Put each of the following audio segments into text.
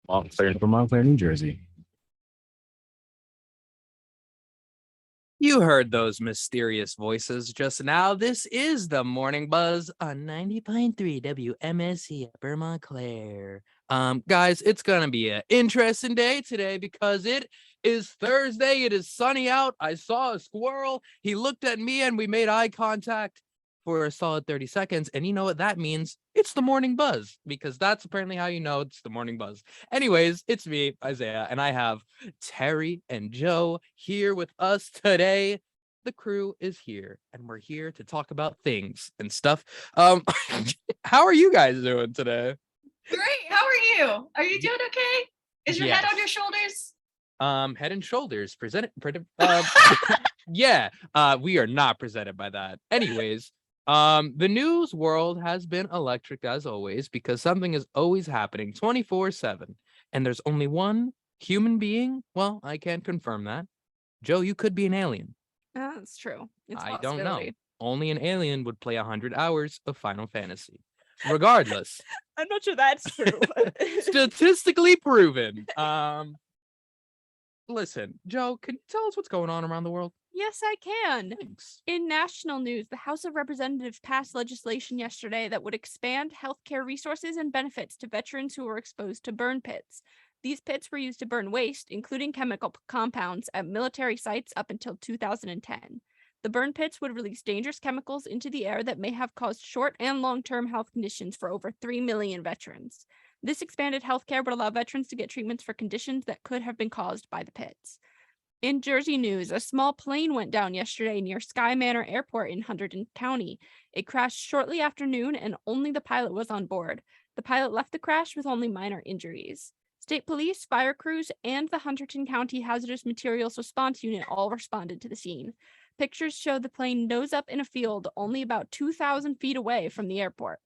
Montclair from Montclair, New Jersey. You heard those mysterious voices just now. This is the Morning Buzz on 90.3 WMSC Upper Montclair. Guys, it's gonna be an interesting day today because it is Thursday. It is sunny out. I saw a squirrel. He looked at me and we made eye contact for a solid 30 seconds. And you know what that means? It's the Morning Buzz, because that's apparently how you know it's the Morning Buzz. Anyways, it's me, Isaiah, and I have Terry and Joe here with us today. The crew is here, and we're here to talk about things and stuff. How are you guys doing today? Great. How are you? Are you doing okay? Is your head on your shoulders? Head and shoulders presented. Yeah. We are not presented by that. Anyways, the news world has been electric as always because something is always happening 24/7, and there's only one human being. Well, I can't confirm that. Joe, you could be an alien. That's true. It's I don't know. Only an alien would play 100 hours of Final Fantasy. Regardless, I'm not sure that's true. statistically proven. Listen, Joe, can you tell us what's going on around the world? Yes, I can. Thanks. In national news, the House of Representatives passed legislation yesterday that would expand healthcare resources and benefits to veterans who were exposed to burn pits. These pits were used to burn waste, including chemical compounds, at military sites up until 2010. The burn pits would release dangerous chemicals into the air that may have caused short and long-term health conditions for over 3 million veterans. This expanded healthcare would allow veterans to get treatments for conditions that could have been caused by the pits. In Jersey news, a small plane went down yesterday near Sky Manor Airport in Hunterdon County. It crashed shortly after noon, and only the pilot was on board. The pilot left the crash with only minor injuries. State police, fire crews, and the Hunterdon County Hazardous Materials Response Unit all responded to the scene. Pictures show the plane nose up in a field only about 2,000 feet away from the airport.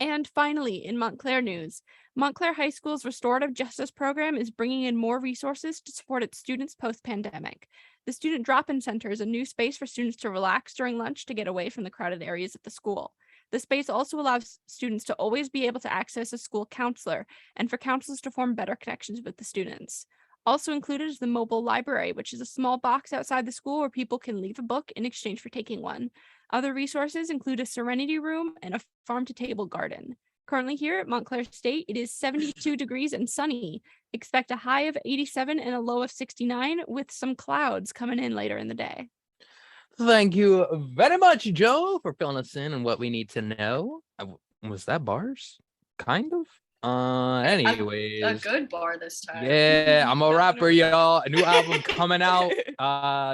And finally, in Montclair news, Montclair High School's Restorative Justice Program is bringing in more resources to support its students post-pandemic. The Student Drop-In Center is a new space for students to relax during lunch to get away from the crowded areas at the school. The space also allows students to always be able to access a school counselor and for counselors to form better connections with the students. Also included is the mobile library, which is a small box outside the school where people can leave a book in exchange for taking one. Other resources include a serenity room and a farm-to-table garden. Currently here at Montclair State, it is 72 degrees and sunny. Expect a high of 87 and a low of 69 with some clouds coming in later in the day. Thank you very much, Joe, for filling us in on what we need to know. Was that bars? Kind of. Anyways. A good bar this time. Yeah, I'm a rapper, y'all. A new album coming out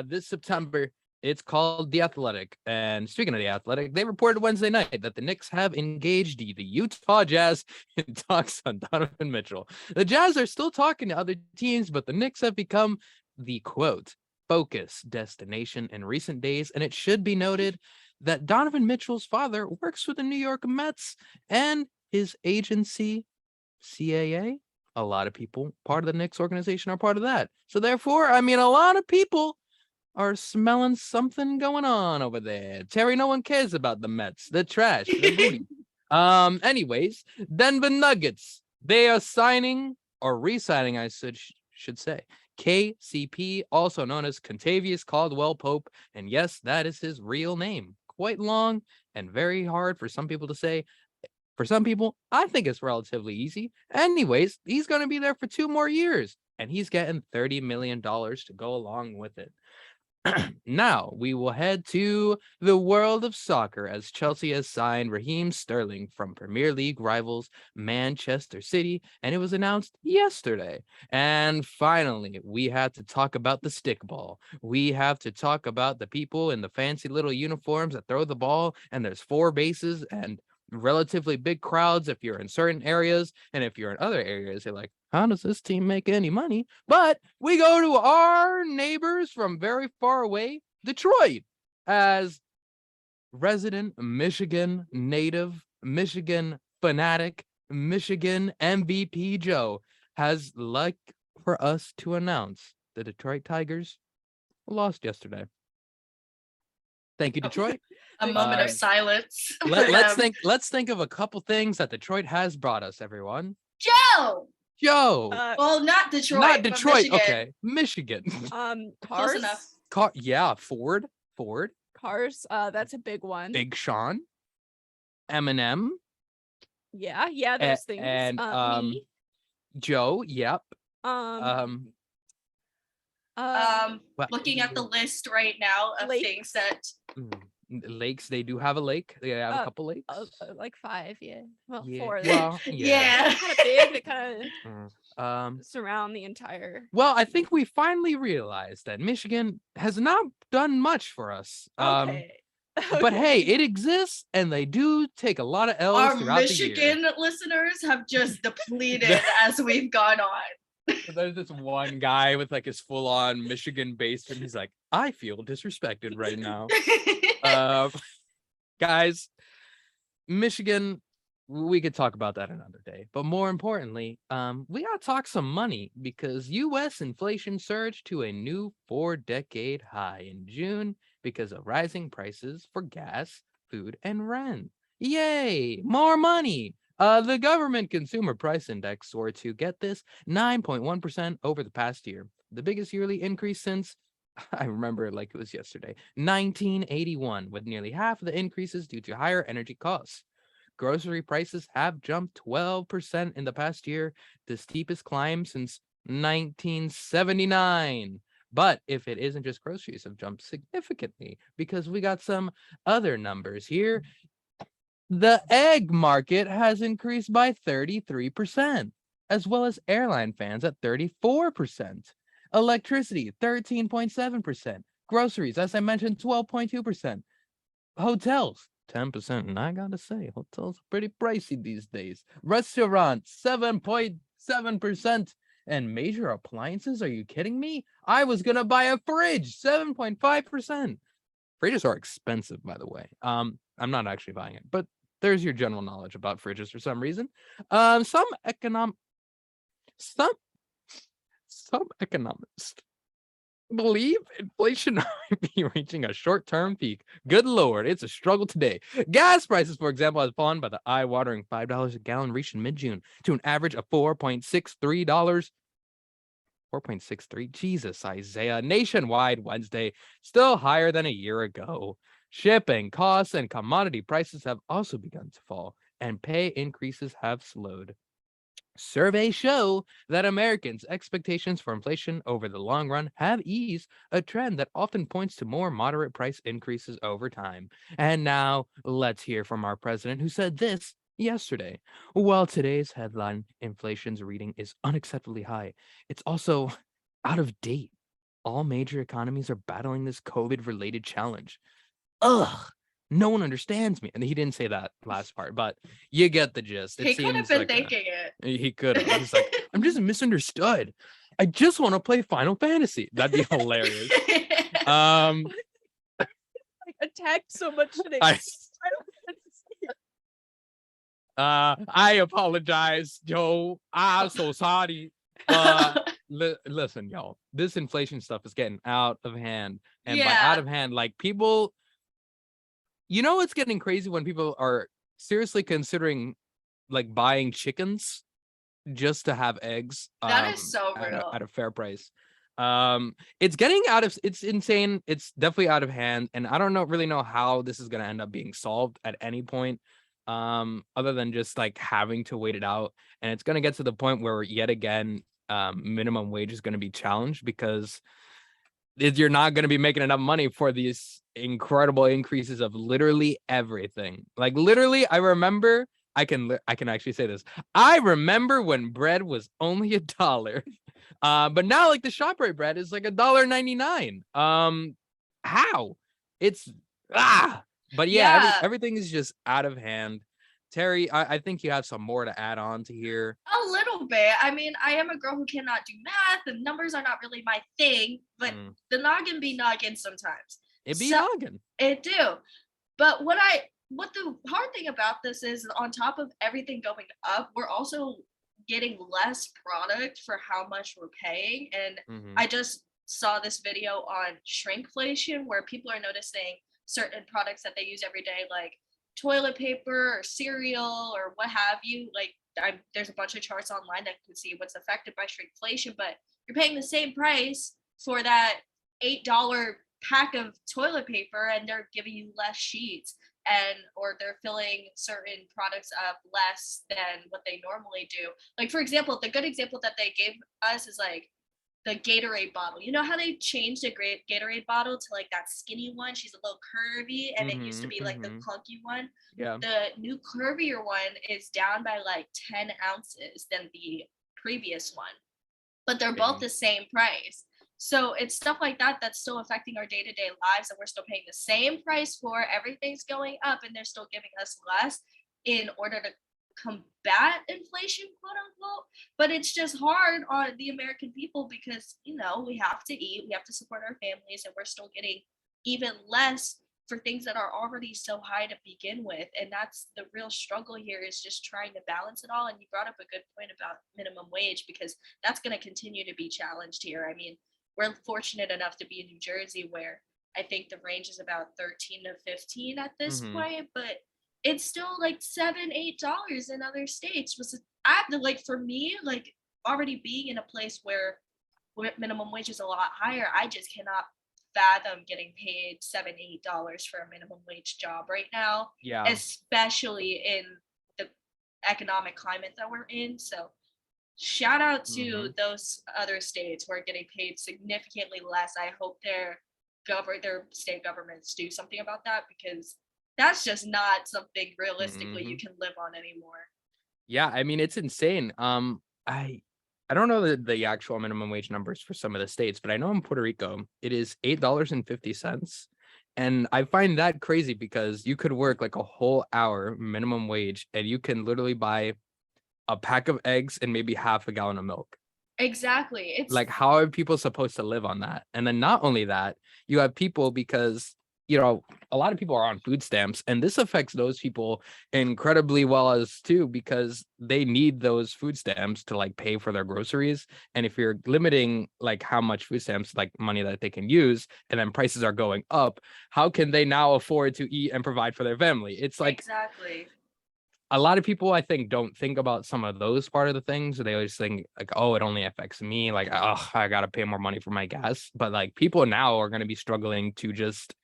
this September. It's called The Athletic. And speaking of The Athletic, they reported Wednesday night that the Knicks have engaged the Utah Jazz in talks on Donovan Mitchell. The Jazz are still talking to other teams, but the Knicks have become the, quote, focus destination in recent days. And it should be noted that Donovan Mitchell's father works with the New York Mets and his agency, CAA. A lot of people part of the Knicks organization are part of that. So therefore, I mean, a lot of people are smelling something going on over there. Terry, no one cares about the Mets. They're trash. They're booty. Anyways, Denver Nuggets. They are signing or re-signing, I should say, KCP, also known as Contavious Caldwell Pope. And yes, that is his real name. Quite long and very hard for some people to say. For some people, I think it's relatively easy. Anyways, he's going to be there for 2 more years, and he's getting $30 million to go along with it. Now, we will head to the world of soccer as Chelsea has signed Raheem Sterling from Premier League rivals Manchester City, and it was announced yesterday. And finally, we have to talk about the stickball. We have to talk about the people in the fancy little uniforms that throw the ball, and there's 4 bases and relatively big crowds if you're in certain areas, and if you're in other areas, you're like, how does this team make any money? But we go to our neighbors from very far away, Detroit, as resident Michigan native, Michigan fanatic, Michigan MVP Joe has like for us to announce the Detroit Tigers lost yesterday. Thank you, Detroit. A moment of silence. Let's think of a couple things that Detroit has brought us, everyone. Joe! Yo, Well, not Detroit. not but Detroit. Michigan. Okay, Michigan. Close Cars. enough. Yeah, Ford. Cars. That's a big one. Big Sean. Eminem. Yeah, those things. And Me. Joe. Yep. Um. What- Looking at the list right now of Lakes. things that Lakes. They do have a lake. They have a couple lakes. Like 5. Yeah. Well, Yeah. 4. Well, yeah. Kind of big. They kind Um. of surround the entire. Well, I think we finally realized that Michigan has not done much for us. Okay. But hey, it exists, and they do take a lot of L's our throughout Michigan listeners have just depleted as we've gone on. the year. There's this one guy with like his full-on Michigan base, and he's like, "I feel disrespected right now." Guys, Michigan, we could talk about that another day. But more importantly, we gotta talk some money because U.S. inflation surged to a new 4-decade high in June because of rising prices for gas, food, and rent. Yay! More money! The government consumer price index soared to, get this, 9.1% over the past year, the biggest yearly increase since, I remember it like it was yesterday, 1981, with nearly half of the increases due to higher energy costs. Grocery prices have jumped 12% in the past year, the steepest climb since 1979. But if it isn't just groceries have jumped significantly, because we got some other numbers here. The egg market has increased by 33%, as well as airline fares at 34%. Electricity, 13.7%. Groceries, as I mentioned, 12.2%. Hotels, 10%. And I gotta say, hotels are pretty pricey these days. Restaurants, 7.7%. And major appliances, are you kidding me? I was gonna buy a fridge, 7.5%. Fridges are expensive, by the way. I'm not actually buying it, but there's your general knowledge about fridges for some reason. Some economists believe inflation might be reaching a short-term peak. Good Lord, it's a struggle today. Gas prices, for example, has fallen by the eye-watering $5 a gallon, reached in mid-June to an average of $4.63. 4.63. Jesus, Isaiah. Nationwide Wednesday, still higher than a year ago. Shipping costs and commodity prices have also begun to fall, and pay increases have slowed. Surveys show that Americans' expectations for inflation over the long run have eased, a trend that often points to more moderate price increases over time. And now, let's hear from our president, who said this yesterday. While today's headline inflation's reading is unacceptably high, it's also out of date. All major economies are battling this COVID-related challenge. Ugh, no one understands me. And he didn't say that last part, but you get the gist. He could have been like thinking it. he could have. He's like, I'm just misunderstood. I just want to play Final Fantasy. That'd be hilarious. Like attacked so much today. I apologize, Joe. I'm so sorry. Listen, y'all, this inflation stuff is getting out of hand. And by Yeah. out of hand, like people, it's getting crazy when people are seriously considering like buying chickens just to have eggs. That is so at real. a fair price. It's insane. It's definitely out of hand. And I don't really know how this is going to end up being solved at any point. Other than just like having to wait it out. And it's going to get to the point where yet again, minimum wage is going to be challenged because you're not going to be making enough money for these incredible increases of literally everything. Like literally, I remember, I can actually say this. I remember when bread was only $1. But now like the ShopRite bread is like $1.99. How? It's but yeah. Everything is just out of hand. Terry, I think you have some more to add on to here. A little bit. I mean, I am a girl who cannot do math, and numbers are not really my thing, but the noggin be noggin sometimes. It be noggin. It do. But what the hard thing about this is, on top of everything going up, we're also getting less product for how much we're paying. And I just saw this video on shrinkflation where people are noticing certain products that they use every day, like toilet paper or cereal or what have you, like there's a bunch of charts online that can see what's affected by shrinkflation, but you're paying the same price for that $8 pack of toilet paper and they're giving you less sheets, and or they're filling certain products up less than what they normally do. Like, for example, the good example that they gave us is like the Gatorade bottle. You know how they changed the great Gatorade bottle to like that skinny one? She's a little curvy, and it used to be like the clunky one. Yeah. The new curvier one is down by like 10 ounces than the previous one, but they're both the same price. So it's stuff like that that's still affecting our day-to-day lives, and we're still paying the same price for. Everything's going up, and they're still giving us less in order to combat inflation, quote unquote. But it's just hard on the American people because, you know, we have to eat, we have to support our families, and we're still getting even less for things that are already so high to begin with. And that's the real struggle here, is just trying to balance it all. And you brought up a good point about minimum wage, because that's going to continue to be challenged here. I mean, we're fortunate enough to be in New Jersey, where I think the range is about 13 to 15 at this point, but it's still like $7-8 in other states. Like, for me, like, already being in a place where minimum wage is a lot higher, I just cannot fathom getting paid $7-8 for a minimum wage job right now. Yeah. Especially in the economic climate that we're in. So shout out to those other states who are getting paid significantly less. I hope their state governments do something about that, because that's just not something realistically you can live on anymore. Yeah, I mean, it's insane. I don't know the actual minimum wage numbers for some of the states, but I know in Puerto Rico it is $8.50. And I find that crazy because you could work like a whole hour minimum wage and you can literally buy a pack of eggs and maybe half a gallon of milk. Exactly. It's like, how are people supposed to live on that? And then not only that, you have people, because, you know, a lot of people are on food stamps, and this affects those people incredibly well as too, because they need those food stamps to like pay for their groceries. And if you're limiting like how much food stamps, like money that they can use, and then prices are going up, how can they now afford to eat and provide for their family? It's like, exactly. A lot of people, I think, don't think about some of those part of the things. They always think like, oh, it only affects me. Like, oh, I got to pay more money for my gas. But like, people now are going to be struggling to just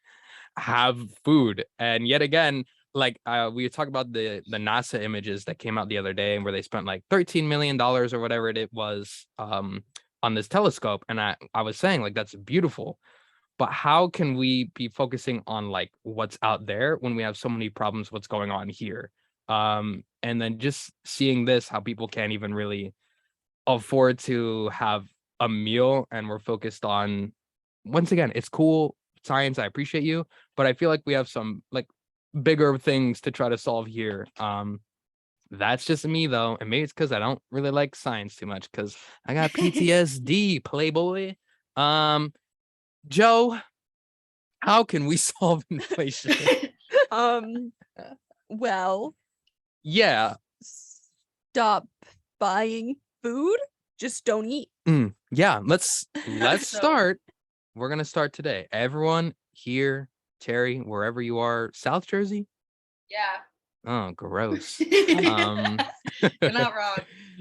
have food. And yet again, like we talked about the NASA images that came out the other day, and where they spent like $13 million or whatever it was on this telescope. And I was saying, like, that's beautiful. But how can we be focusing on like what's out there when we have so many problems, what's going on here? And then just seeing this, how people can't even really afford to have a meal, and we're focused on, once again, it's cool science, I appreciate you, but I feel like we have some like bigger things to try to solve here. That's just me though, and maybe it's because I don't really like science too much, because I got PTSD, playboy. Joe, how can we solve inflation? Well, yeah, stop buying food, just don't eat. Yeah, let's So- start. We're gonna start today. Everyone here, Terry, wherever you are, South Jersey. Yeah. Oh, gross. You're not wrong.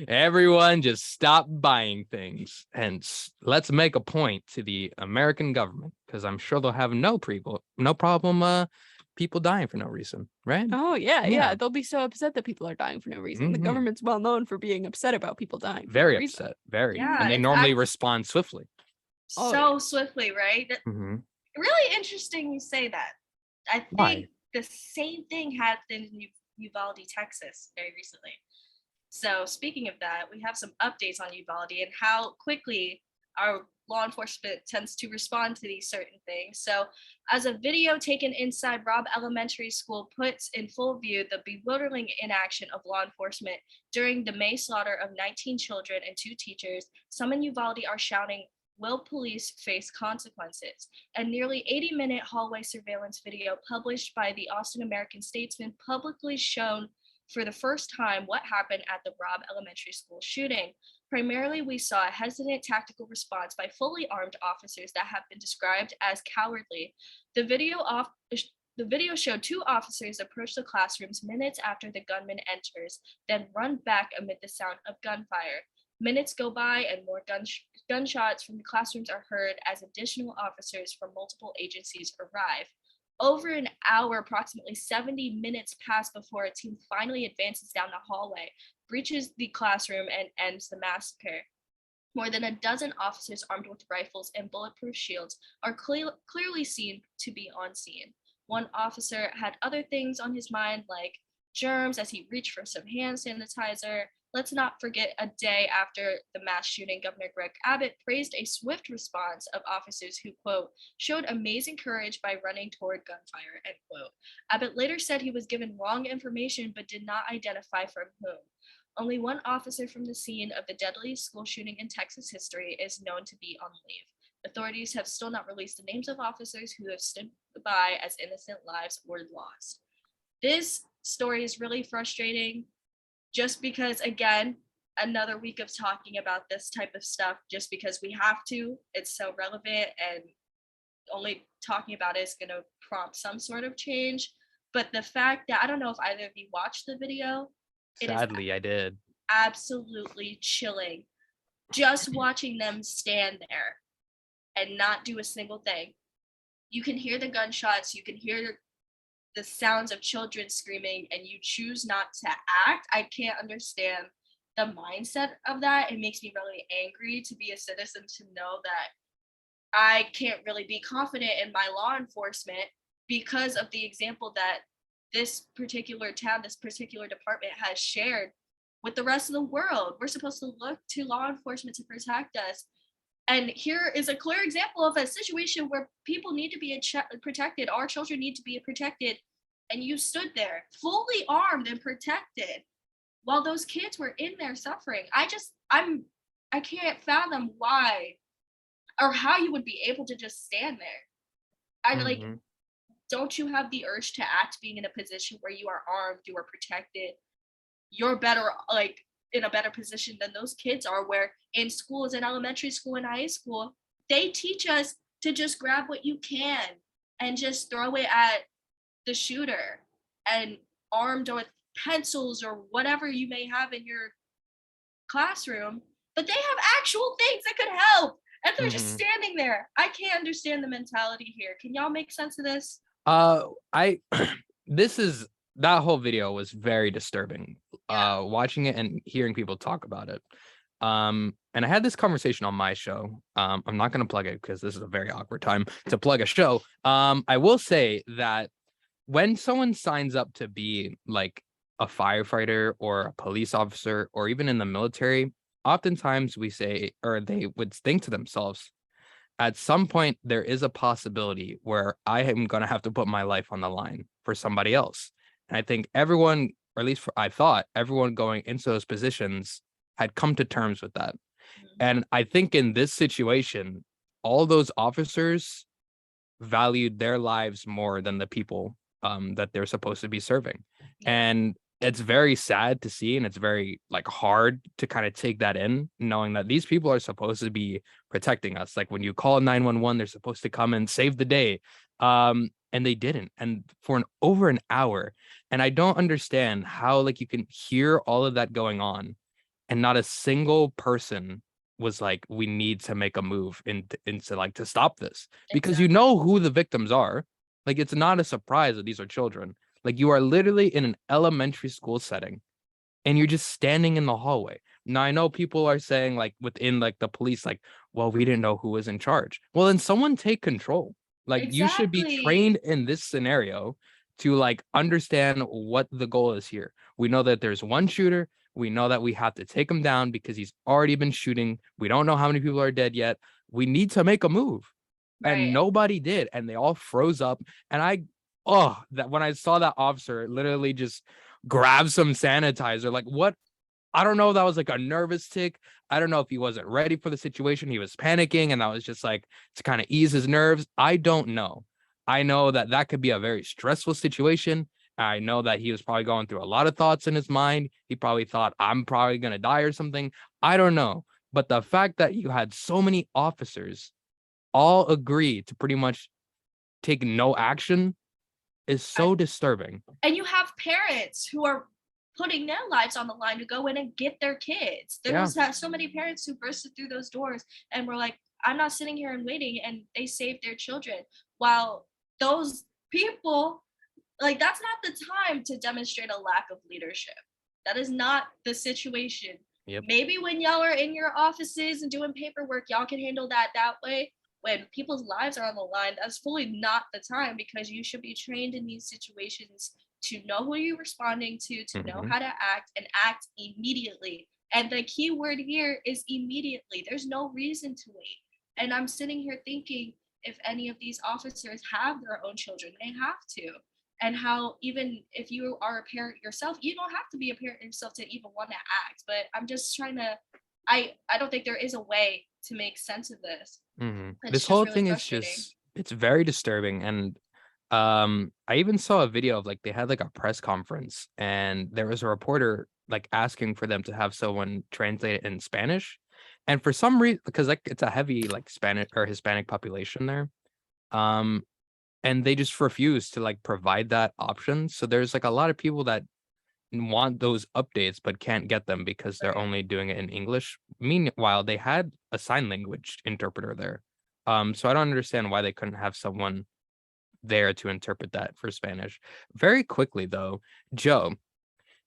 Everyone just stop buying things, and let's make a point to the American government, because I'm sure they'll have no problem people dying for no reason, right? Oh yeah, Yeah. yeah. They'll be so upset that people are dying for no reason. The government's well known for being upset about people dying. For Very no reason. upset, very. Yeah, And they it's normally respond swiftly. Oh, So swiftly, right? Really interesting you say that. I think Why? the same thing happened in Uvalde, Texas, very recently. So speaking of that, we have some updates on Uvalde and how quickly our law enforcement tends to respond to these certain things. So as a video taken inside Robb Elementary School puts in full view the bewildering inaction of law enforcement during the May slaughter of 19 children and 2 teachers, some in Uvalde are shouting, "Will police face consequences?" A nearly 80-minute hallway surveillance video published by the Austin American-Statesman publicly shown for the first time what happened at the Robb Elementary School shooting. Primarily, we saw a hesitant tactical response by fully armed officers that have been described as cowardly. The video The video showed 2 officers approach the classrooms minutes after the gunman enters, then run back amid the sound of gunfire. Minutes go by and more gunshots from the classrooms are heard as additional officers from multiple agencies arrive. Over an hour, approximately 70 minutes pass before a team finally advances down the hallway, breaches the classroom, and ends the massacre. More than a dozen officers armed with rifles and bulletproof shields are clearly seen to be on scene. One officer had other things on his mind, like germs, as he reached for some hand sanitizer. Let's not forget, a day after the mass shooting, Governor Greg Abbott praised a swift response of officers who, quote, showed amazing courage by running toward gunfire, end quote. Abbott later said he was given wrong information but did not identify from whom. Only one officer from the scene of the deadliest school shooting in Texas history is known to be on leave. Authorities have still not released the names of officers who have stood by as innocent lives were lost. This story is really frustrating just because, again, another week of talking about this type of stuff just because we have to. It's so relevant, and only talking about it is going to prompt some sort of change. But the fact that, I don't know if either of you watched the video. Sadly, I did. Absolutely chilling. Just watching them stand there and not do a single thing. You can hear the gunshots, you can hear the sounds of children screaming, and you choose not to act. I can't understand the mindset of that. It makes me really angry to be a citizen, to know that I can't really be confident in my law enforcement because of the example that this particular town, this particular department has shared with the rest of the world. We're supposed to look to law enforcement to protect us. And here is a clear example of a situation where people need to be protected. Our children need to be protected. And you stood there fully armed and protected while those kids were in there suffering. I can't fathom why or how you would be able to just stand there. Don't you have the urge to act being in a position where you are armed, you are protected, you're better, in a better position than those kids are, where in schools, in elementary school and high school, they teach us to just grab what you can and just throw it at the shooter, and armed with pencils or whatever you may have in your classroom, but they have actual things that could help, and they're just standing there. I can't understand the mentality here. Can y'all make sense of this? That whole video was very disturbing. Watching it and hearing people talk about it. And I had this conversation on my show. I'm not going to plug it because this is a very awkward time to plug a show. I will say that when someone signs up to be like a firefighter or a police officer or even in the military, oftentimes we say, or they would think to themselves, at some point there is a possibility where I am going to have to put my life on the line for somebody else. And I think everyone, or at least I thought everyone going into those positions had come to terms with that. And I think in this situation, all those officers valued their lives more than the people that they're supposed to be serving. And it's very sad to see, and it's very hard to kind of take that in, knowing that these people are supposed to be protecting us. Like when you call 911, they're supposed to come and save the day. And they didn't. And for over an hour. And I don't understand how you can hear all of that going on and not a single person was like, we need to make a move into to stop this, because you know who the victims are. It's not a surprise that these are children. You are literally in an elementary school setting and you're just standing in the hallway. Now, I know people are saying within the police, well, we didn't know who was in charge. Well, then someone take control. You should be trained in this scenario to understand what the goal is here. We know that there's one shooter. We know that we have to take him down because he's already been shooting. We don't know how many people are dead yet. We need to make a move. Right. And nobody did. And they all froze up. And that when I saw that officer literally just grab some sanitizer, what? I don't know if that was a nervous tick. I don't know if he wasn't ready for the situation. He was panicking and that was just to kind of ease his nerves. I don't know. I know that could be a very stressful situation. I know that he was probably going through a lot of thoughts in his mind. He probably thought, I'm probably going to die or something. I don't know. But the fact that you had so many officers all agree to pretty much take no action is so disturbing. And you have parents who are putting their lives on the line to go in and get their kids. There was so many parents who bursted through those doors and were like, I'm not sitting here and waiting, and they saved their children. While those people, like, that's not the time to demonstrate a lack of leadership. That is not the situation. Yep. Maybe when y'all are in your offices and doing paperwork, y'all can handle that way. When people's lives are on the line, that's fully not the time, because you should be trained in these situations to know who you're responding to know how to act, and act immediately. And the key word here is immediately. There's no reason to wait. And I'm sitting here thinking, if any of these officers have their own children, they have to. And how, even if you are a parent yourself, you don't have to be a parent yourself to even want to act. But I'm just trying to, I don't think there is a way to make sense of this. This whole thing is just, it's very disturbing. And I even saw a video of, like, they had like a press conference, and there was a reporter like asking for them to have someone translate it in Spanish. And for some reason, because like it's a heavy like Spanish or Hispanic population there, and they just refuse to like provide that option. So there's like a lot of people that want those updates but can't get them because they're only doing it in English. Meanwhile, they had a sign language interpreter there. So I don't understand why they couldn't have someone there to interpret that for Spanish. Very quickly though, Joe,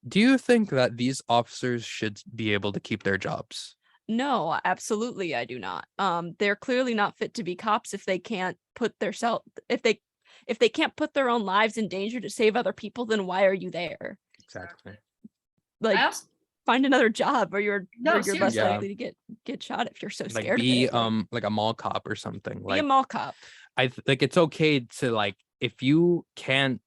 do you think that these officers should be able to keep their jobs? No, absolutely I do not. They're clearly not fit to be cops if they can't put if they can't put their own lives in danger to save other people, then why are you there? Exactly. Like, find another job, or you're less seriously. likely to get shot if you're so Like scared. be of it. like a mall cop or something. Be a mall cop. Like it's okay to, like, if you can't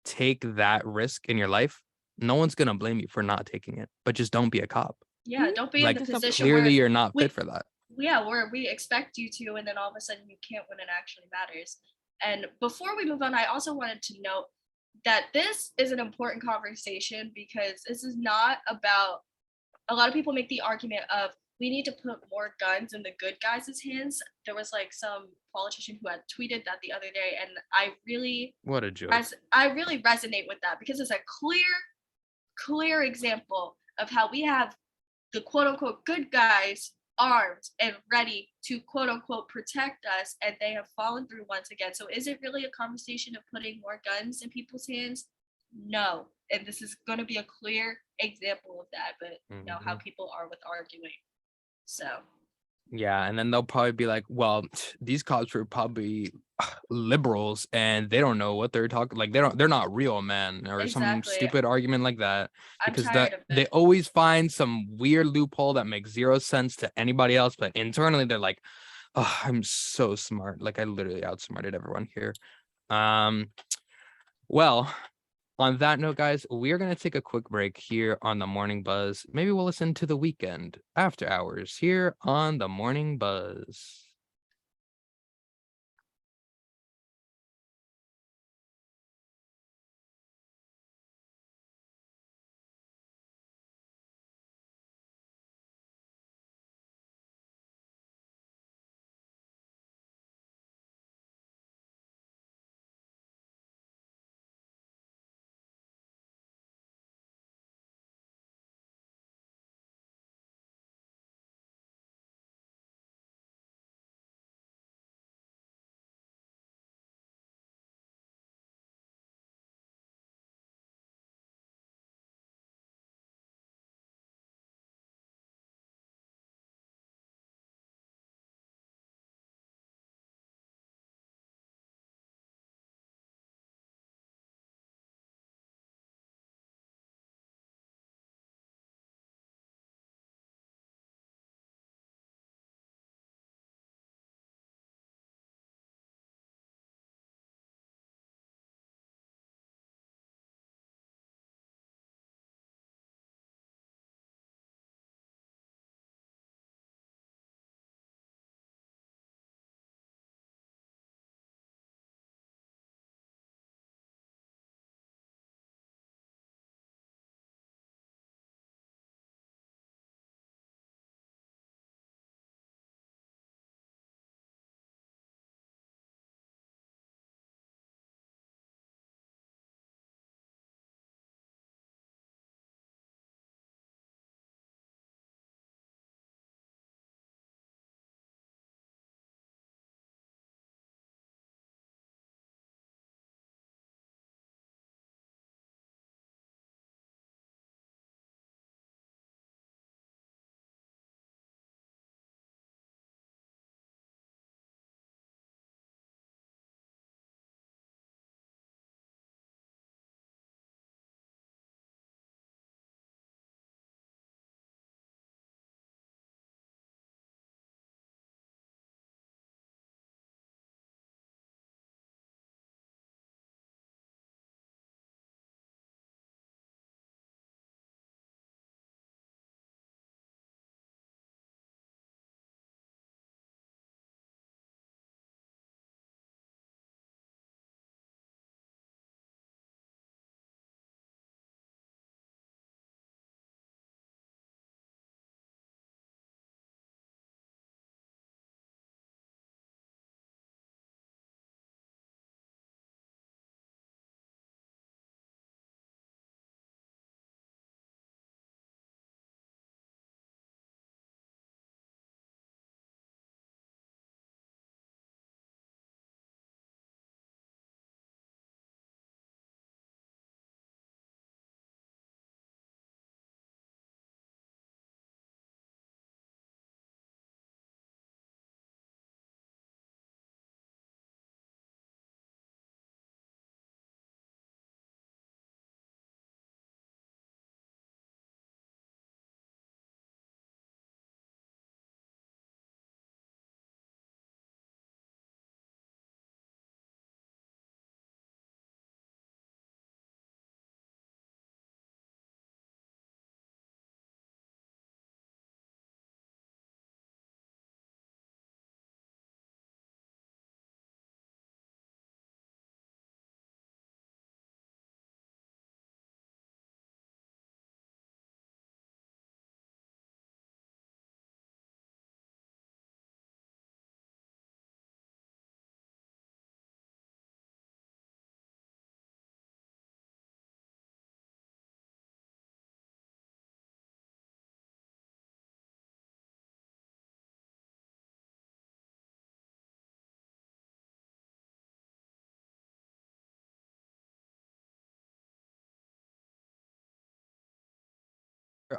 take that risk in your life, no one's gonna blame you for not taking it, but just don't be a cop. Yeah, don't be Like, in the position clearly where you're not fit for that. where we expect you to, and then all of a sudden you can't when it actually matters. And before we move on, I also wanted to note that this is an important conversation, because this is not about, a lot of people make the argument of, we need to put more guns in the good guys' hands. There was like some politician who had tweeted that the other day, and I really What a joke. I really resonate with that, because it's a clear example of how we have the quote unquote good guys armed and ready to quote unquote protect us, and they have fallen through once again. So is it really a conversation of putting more guns in people's hands? No. And this is going to be a clear example of that, but you know how people are with arguing. So yeah, and then they'll probably be like, well, these cops were probably liberals and they don't know what they're talking, like they're not real, man, or some stupid argument like that. Because they always find some weird loophole that makes zero sense to anybody else, but internally they're like, oh, I'm so smart, like I literally outsmarted everyone here. Well, on that note, guys, we are going to take a quick break here on the Morning Buzz. Maybe we'll listen to The Weekend after hours here on the Morning Buzz.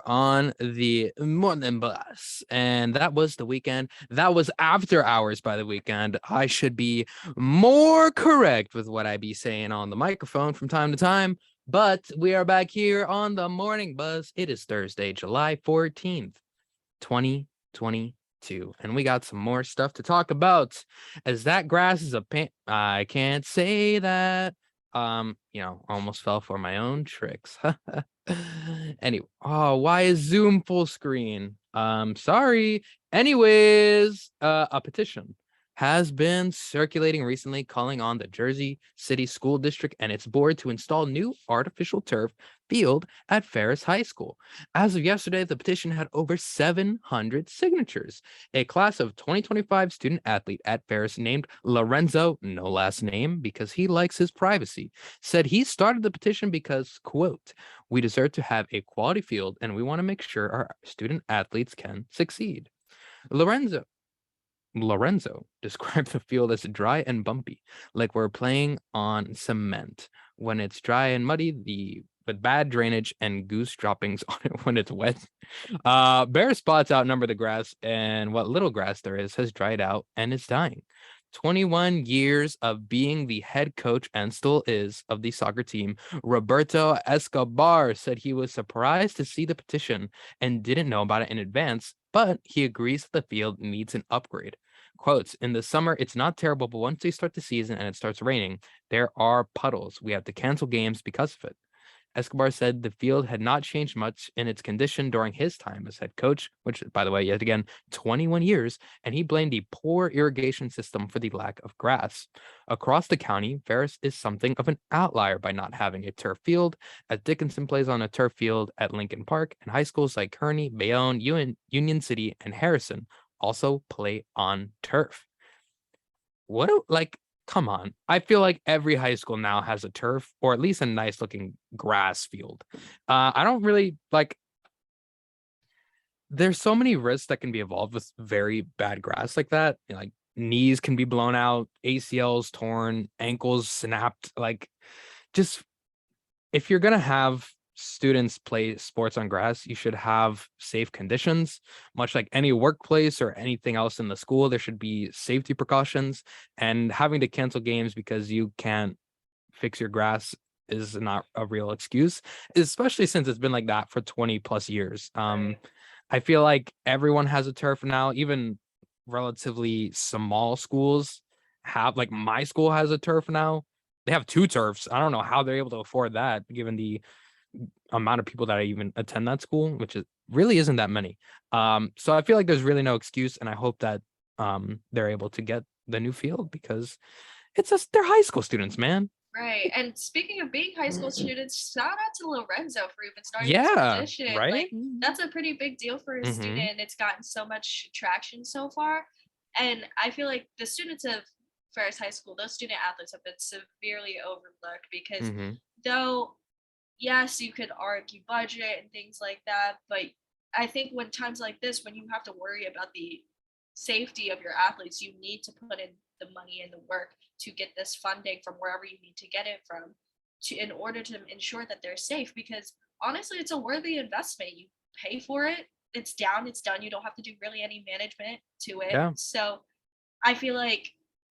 on the morning bus, and that was the weekend. That was after hours by the weekend. I should be more correct with what I be saying on the microphone from time to time, but we are back here on the morning bus. It is Thursday, July 14th, 2022, and we got some more stuff to talk about. As that grass is a pain, I can't say that. Almost fell for my own tricks. Anyway, why is Zoom full screen? Sorry. Anyways, a petition has been circulating recently calling on the Jersey City School District and its board to install new artificial turf field at Ferris High School. As of yesterday, the petition had over 700 signatures. A class of 2025 student athlete at Ferris named Lorenzo, no last name because he likes his privacy, said he started the petition because, quote, "We deserve to have a quality field and we want to make sure our student athletes can succeed." Lorenzo described the field as dry and bumpy, like we're playing on cement. When it's dry and muddy, with bad drainage and goose droppings on it when it's wet. Bare spots outnumber the grass, and what little grass there is has dried out and is dying. 21 years of being the head coach and still is of the soccer team, Roberto Escobar said he was surprised to see the petition and didn't know about it in advance, but he agrees that the field needs an upgrade. Quotes, "In the summer, it's not terrible, but once they start the season and it starts raining, there are puddles. We have to cancel games because of it." Escobar said the field had not changed much in its condition during his time as head coach, which, by the way, yet again, 21 years, and he blamed the poor irrigation system for the lack of grass. Across the county, Ferris is something of an outlier by not having a turf field, as Dickerson plays on a turf field at Lincoln Park, and high schools like Kearney, Bayonne, Union City, and Harrison also play on turf. Come on. I feel like every high school now has a turf or at least a nice looking grass field. I don't really there's so many risks that can be involved with very bad grass like that. Like knees can be blown out, ACLs torn, ankles snapped. Just if you're going to have students play sports on grass, you should have safe conditions. Much like any workplace or anything else in the school, there should be safety precautions, and having to cancel games because you can't fix your grass is not a real excuse, especially since it's been like that for 20 plus years. Right. I feel like everyone has a turf now, even relatively small schools have, like my school has a turf now. They have 2 turfs. I don't know how they're able to afford that given the amount of people that I even attend that school, which really isn't that many. So I feel like there's really no excuse, and I hope that they're able to get the new field because they're high school students, man. Right. And speaking of being high school students, shout out to Lorenzo for even starting Yeah, this petition. right? Like that's a pretty big deal for a Mhm. student. It's gotten so much traction so far. And I feel like the students of Ferris High School, those student athletes have been severely overlooked because Mhm. though yes, you could argue budget and things like that, but I think when times like this, when you have to worry about the safety of your athletes, you need to put in the money and the work to get this funding from wherever you need to get it from in order to ensure that they're safe, because honestly, it's a worthy investment. You pay for it, it's down, it's done. You don't have to do really any management to it. Yeah. So I feel like,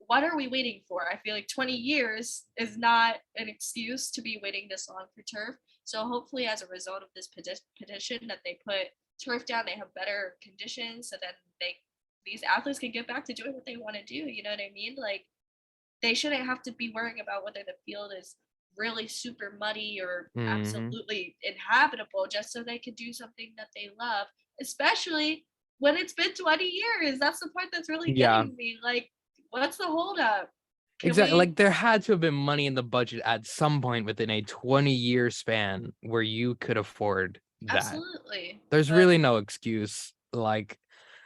what are we waiting for? I feel like 20 years is not an excuse to be waiting this long for turf. So hopefully, as a result of this petition, that they put turf down, they have better conditions, so then these athletes can get back to doing what they want to do. You know what I mean? Like they shouldn't have to be worrying about whether the field is really super muddy or Mhm. absolutely inhabitable just so they can do something that they love, especially when it's been 20 years. That's the part that's really Yeah. getting me. Like, what's the holdup? Exactly. Like there had to have been money in the budget at some point within a 20-year span where you could afford that. Absolutely. There's But really no excuse. Like,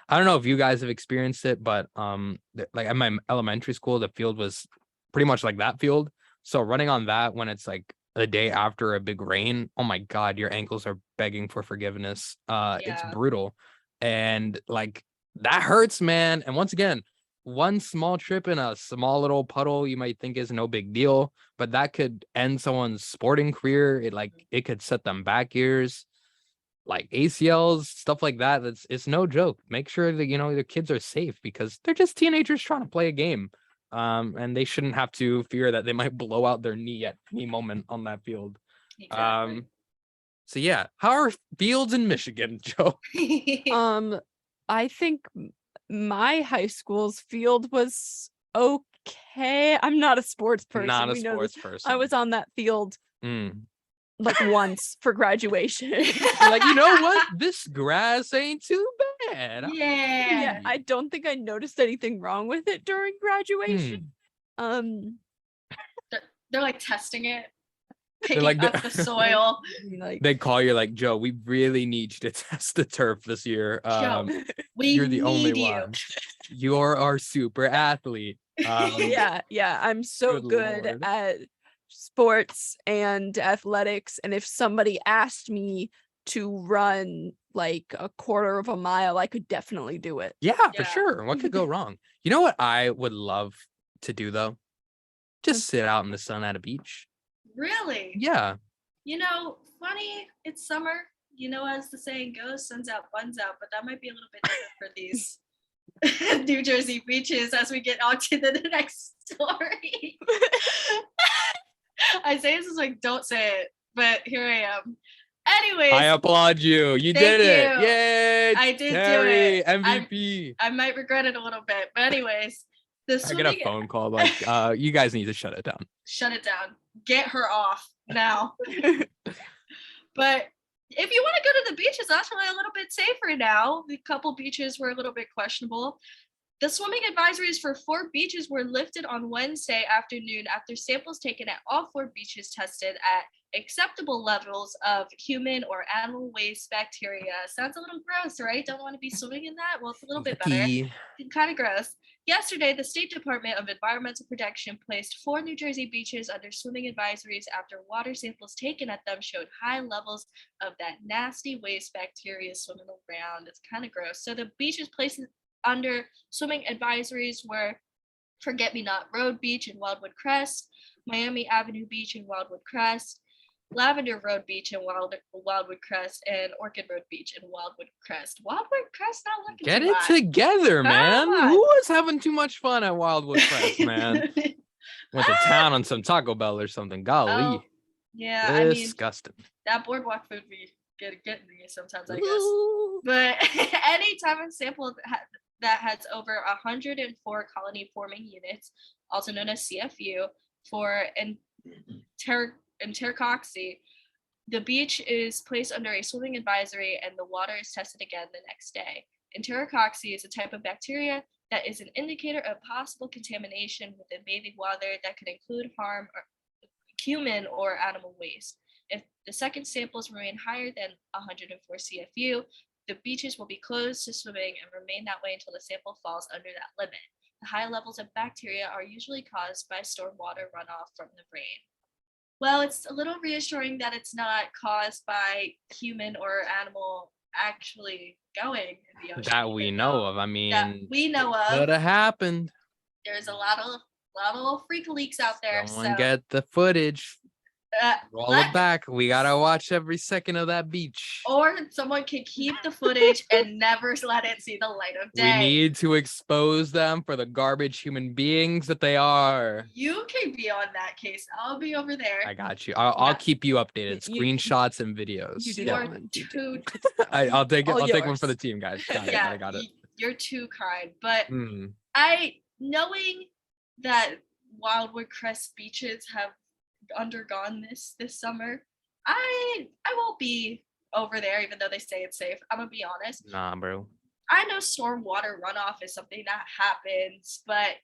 I don't know if you guys have experienced it, but like at my elementary school, the field was pretty much like that field. So running on that when it's like the day after a big rain, oh my God, your ankles are begging for forgiveness. It's yeah, brutal. And like that hurts, man. And once again, one small trip in a small little puddle you might think is no big deal, but that could end someone's sporting career. It could set them back years. like ACLs, stuff like that. It's no joke. Make sure that the kids are safe because they're just teenagers trying to play a game. And they shouldn't have to fear that they might blow out their knee at any moment on that field. Exactly. So yeah, how are fields in Michigan, Jo? I think my high school's field was okay. I'm not a sports person. Not a we know sports this. person. I was on that field like once for graduation. You're like, you know what? This grass ain't too bad. Yeah. I don't think I noticed anything wrong with it during graduation. They're like testing it, They're picking like up the soil. Like, They call you like, Joe, we really need you to test the turf this year. Joe, we You're the only need you. one. You're our super athlete. yeah, I'm so Good good Lord. at sports and athletics, and if somebody asked me to run like a quarter of a mile, I could definitely do it. Yeah, for Yeah. sure. What could go wrong? You know what I would love to do though? Just sit out in the sun at a beach. Really? Yeah. Funny, it's summer. As the saying goes, sun's out, buns out, but that might be a little bit different for these New Jersey beaches as we get on to the next story. Isaias is like, don't say it, but here I am. Anyways, I applaud you. You Thank did it. you. Yay. I did do Terry, it. MVP. I might regret it a little bit, but anyways, the I get swimming. a phone call like, you guys need to shut it down. Shut it down. Get her off now. But if you want to go to the beach, it's actually a little bit safer now. A couple beaches were a little bit questionable. The swimming advisories for 4 beaches were lifted on Wednesday afternoon after samples taken at all 4 beaches tested at acceptable levels of human or animal waste bacteria. Sounds a little gross, right? Don't want to be swimming in that? Well, it's a little bit better. Yucky. Kind of gross. Yesterday, the State Department of Environmental Protection placed 4 New Jersey beaches under swimming advisories after water samples taken at them showed high levels of that nasty waste bacteria swimming around. It's kind of gross. So the beaches placed under swimming advisories were Forget Me Not Road Beach in Wildwood Crest, Miami Avenue Beach in Wildwood Crest, Lavender Road Beach in Wildwood Crest, and Orchid Road Beach in Wildwood Crest. Wildwood Crest not looking Get too it hot. together, man. Come on. Who was having too much fun at Wildwood Crest, man? Went to town on some Taco Bell or something. Golly. Oh, yeah, I mean, Disgusting. that boardwalk food be getting me sometimes, I guess. But anytime a sample that has over 104 colony forming units, also known as CFU, for enterococcus, the beach is placed under a swimming advisory and the water is tested again the next day. Enterococcus is a type of bacteria that is an indicator of possible contamination within bathing water that could include harm or human or animal waste. If the second samples remain higher than 104 CFU, the beaches will be closed to swimming and remain that way until the sample falls under that limit. The high levels of bacteria are usually caused by stormwater runoff from the rain. Well, it's a little reassuring that it's not caused by human or animal actually going in the ocean. That we know of. I mean, That we know of. could have happened. There's a lot of freak leaks out there. Someone So get the footage. Roll let- it back. We gotta watch every second of that beach. or someone can keep the footage and never let it see the light of We day. need to expose them for the garbage human beings that they are. You can be on that case. I'll be over there. I got you. I'll Yeah. keep you updated. You- Screenshots and videos. You do You that are one. too I'll take it. All I'll take one for yours. the team, guys. Got it. yeah, I got it. you're too kind. But Mm. knowing that Wildwood Crest beaches have undergone this summer, I won't be over there even though they say it's safe. I'm gonna be honest. Nah, bro. I know stormwater runoff is something that happens, but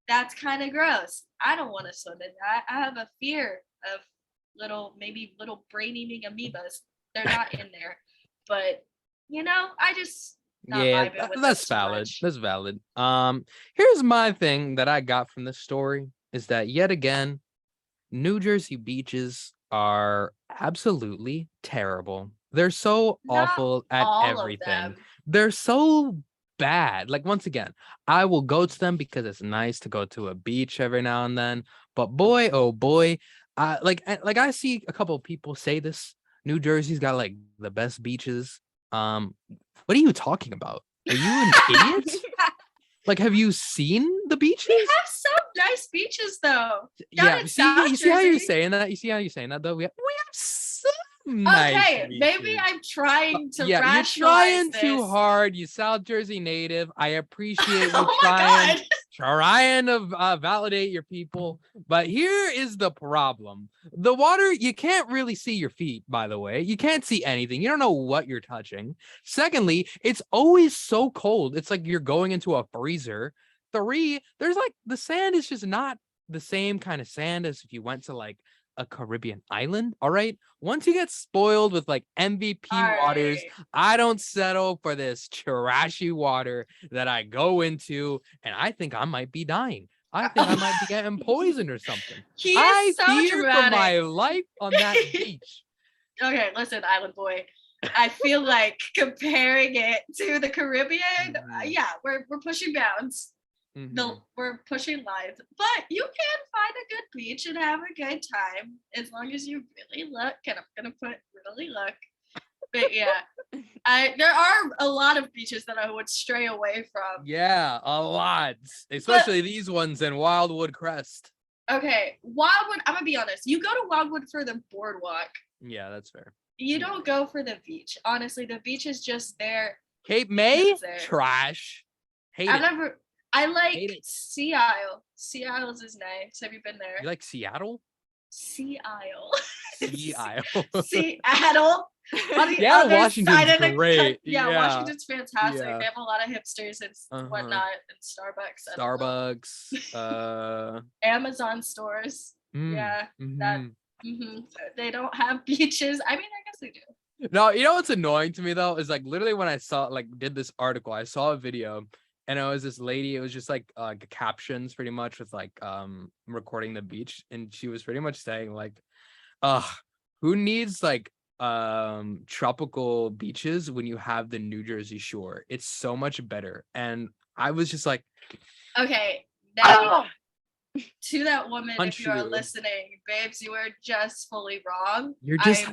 that's kind of gross. I don't want to swim in that. I have a fear of little brain eating amoebas. They're not in there, but I just not Yeah, vibing with that's this too valid. much. That's valid. Here's my thing that I got from this story is that yet again, New Jersey beaches are absolutely terrible. They're so Not awful at All of everything. them. They're so bad. Like once again, I will go to them because it's nice to go to a beach every now and then. But boy, oh boy, like I see a couple of people say this. New Jersey's got like the best beaches. What are you talking about? Are you an idiot? Like, have you seen the beaches? We have some nice beaches though. Yeah, in see, South you see how you're Jersey. saying that? You see how you're saying that though? We have some nice Okay, maybe beaches. I'm trying to Yeah, you're rationalize trying this. too hard. You South Jersey native. I appreciate you Oh my trying, God. trying to validate your people. But here is the problem. The water, you can't really see your feet, by the way. You can't see anything. You don't know what you're touching. Secondly, it's always so cold. It's like you're going into a freezer. Three, there's like the sand is just not the same kind of sand as if you went to like a Caribbean island. All right. Once you get spoiled with like MVP waters, Alright. I don't settle for this trashy water that I go into, and I think I might be dying. I think I might be getting poisoned or something. He I is so fear for dramatic. my life on that beach. Okay, listen, Island Boy. I feel like comparing it to the Caribbean, Mhm. yeah, we're pushing bounds. Mhm. We're pushing lines, but you can find a good beach and have a good time as long as you really look. And I'm gonna put really look, but yeah, there are a lot of beaches that I would stray away from. Yeah, a lot, especially these ones in Wildwood Crest. Okay, Wildwood. I'm gonna be honest. You go to Wildwood for the boardwalk. Yeah, that's fair. You don't go for the beach. Honestly, the beach is just there. Cape May, It's there. trash. Hate I it. never. I like Hate it. Sea Isle. Sea Isles is nice. Have you been there? You like Seattle? Sea Isle. Sea Isle. Seattle. On the Yeah, other Washington's side of the great. yeah, Yeah. Washington's fantastic. Yeah. They have a lot of hipsters and Uh-huh. whatnot, and Starbucks. I don't know. Starbucks. Amazon stores. Yeah, that. They don't have beaches. I mean, I guess they do. No, you know what's annoying to me though is like literally when I saw did this article, I saw a video and it was this lady, it was just like captions pretty much with like recording the beach, and she was pretty much saying like, who needs like tropical beaches when you have the New Jersey shore? It's so much better. And I was just like, Okay, now to that woman, Punch if you are you. listening, babes, you are just fully wrong. You're just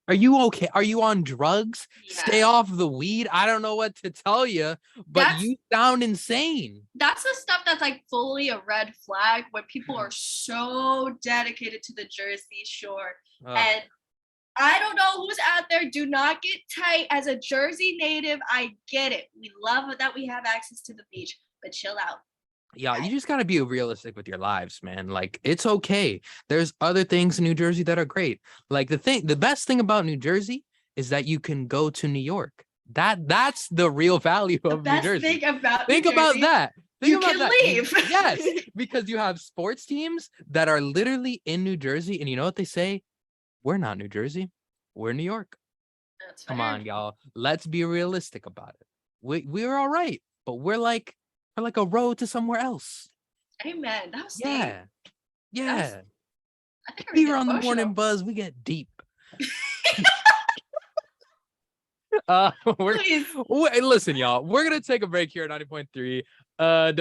are you okay? Are you on drugs? Stay Yeah. off the weed. I don't know what to tell you, but That's- you sound insane. That's the stuff that's like fully a red flag when people are so dedicated to the Jersey Shore. Ugh. And I don't know who's out there. Do not get tight. As a Jersey native, I get it. We love that we have access to the beach, but chill out. Yeah, you just got to be realistic with your lives, man. Like, it's okay. There's other things in New Jersey that are great. Like the best thing about New Jersey is that you can go to New York. That's the real value The of New best Jersey. thing about Think New about Jersey, that. Think you about can that. leave. Yes, because you have sports teams that are literally in New Jersey, and you know what they say? We're not New Jersey. We're New York. That's Come fair. on, y'all. Let's be realistic about it. We're all right, but we're like a road to somewhere else. Amen. That was deep. Yeah. Yeah. I think Here on the morning buzz, we get deep. Please. Wait, listen, y'all. We're gonna take a break here at 90.3. I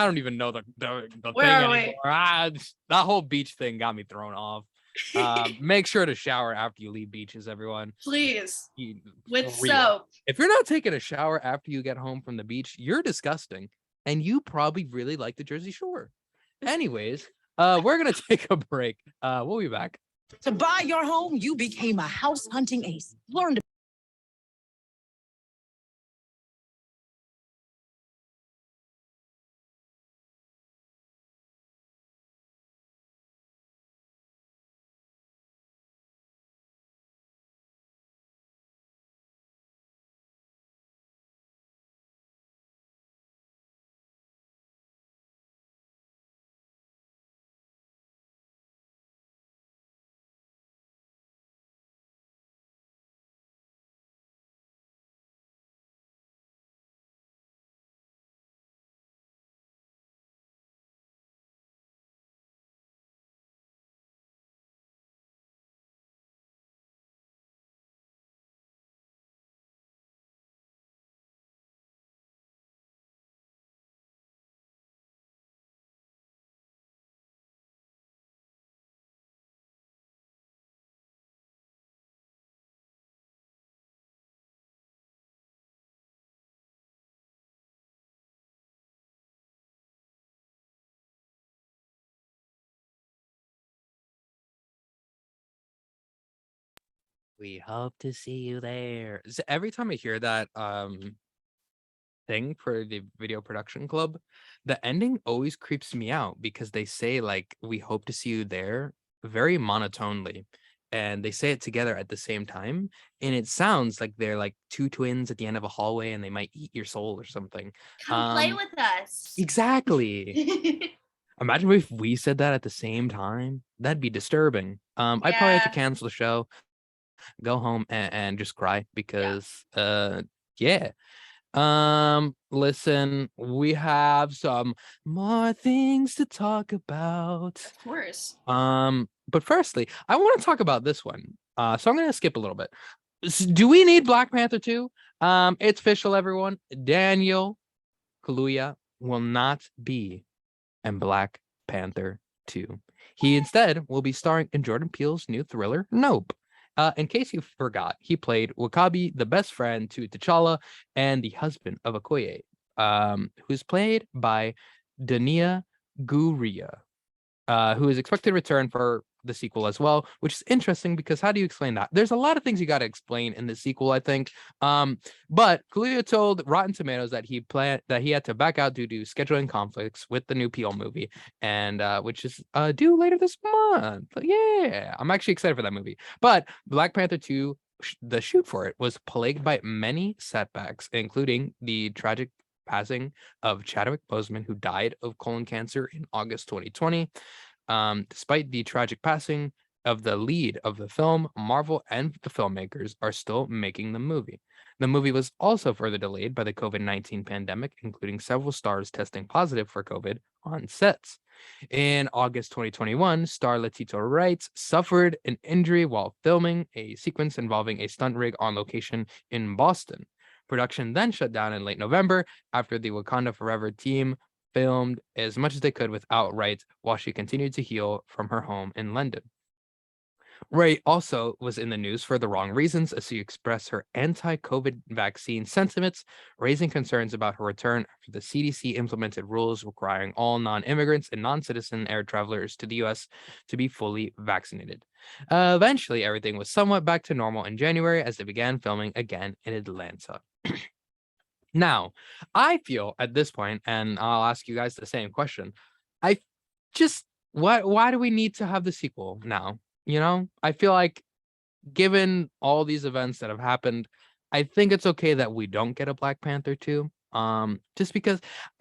don't even know the Where thing are we? anymore. That whole beach thing got me thrown off. Make sure to shower after you leave beaches, everyone. Please. You- With for real. soap. If you're not taking a shower after you get home from the beach, you're disgusting, and you probably really like the Jersey Shore. Anyways, we're gonna take a break. We'll be back. To buy your home, you became a house hunting ace. Learn to We hope to see you there. Every time I hear that thing for the video production club, the ending always creeps me out because they say like we hope to see you there very monotonely, and they say it together at the same time, and it sounds like they're like two twins at the end of a hallway and they might eat your soul or something. Come play with us. Exactly. Imagine if we said that at the same time. That'd be disturbing. I'd probably have to Yeah. cancel the show, go home and just cry because yeah. Listen, we have some more things to talk about. Of course. But firstly, I want to talk about this one. So I'm gonna skip a little bit. Do we need Black Panther 2? It's official, everyone. Daniel Kaluuya will not be in Black Panther 2. He instead will be starring in Jordan Peele's new thriller, Nope. In case you forgot, he played W'Kabi, the best friend to T'Challa and the husband of Okoye, who's played by Dania Gurria, who is expected to return for the sequel as well, which is interesting because how do you explain that? There's a lot of things you got to explain in the sequel, I think. But Kaluuya told Rotten Tomatoes that he had to back out due to scheduling conflicts with the new Peele movie, and which is due later this month. Yeah, I'm actually excited for that movie. But Black Panther 2, the shoot for it was plagued by many setbacks, including the tragic passing of Chadwick Boseman, who died of colon cancer in August 2020. Despite the tragic passing of the lead of the film, Marvel and the filmmakers are still making the movie. The movie was also further delayed by the COVID-19 pandemic, including several stars testing positive for COVID on sets. In August 2021, star Letitia Wright suffered an injury while filming a sequence involving a stunt rig on location in Boston. Production then shut down in late November after the Wakanda Forever team filmed as much as they could without Wright while she continued to heal from her home in London. Wright also was in the news for the wrong reasons as she expressed her anti-COVID vaccine sentiments, raising concerns about her return after the CDC implemented rules requiring all non-immigrants and non-citizen air travelers to the U.S. to be fully vaccinated. Eventually, everything was somewhat back to normal in January as they began filming again in Atlanta. Now, I feel at this point, and I'll ask you guys the same question, I just, why do we need to have the sequel now? You know, I feel like given all these events that have happened, I think it's okay that we don't get a Black Panther 2. Just because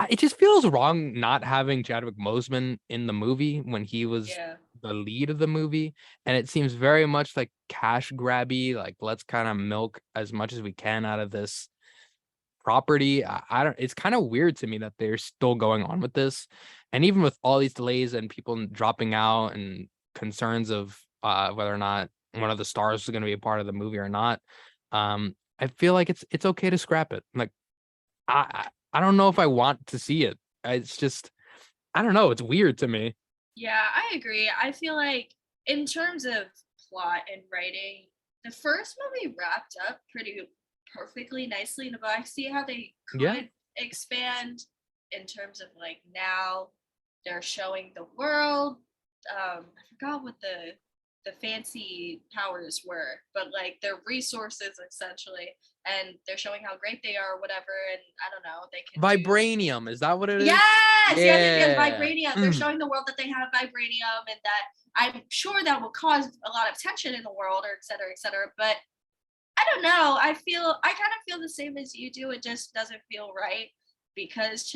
it just feels wrong not having Chadwick Boseman in the movie when he was the lead of the movie, and it seems very much like cash grabby, like let's kind of milk as much as we can out of this property. I don't, it's kind of weird to me that they're still going on with this, and even with all these delays and people dropping out and concerns of whether or not one of the stars is going to be a part of the movie or not, I feel like it's okay to scrap it. Like I don't know if I want to see it. It's just, I don't know, it's weird to me. Yeah, I agree. I feel like in terms of plot and writing, the first movie wrapped up pretty perfectly nicely, but I see how they could expand in terms of like now they're showing the world. I forgot what the fancy powers were, but like their resources essentially, and they're showing how great they are or whatever, and I don't know, they can Vibranium, is that what it is? Yes, vibranium. They're showing the world that they have vibranium, and that I'm sure that will cause a lot of tension in the world, or et cetera, but I don't know. I kind of feel the same as you do. It just doesn't feel right because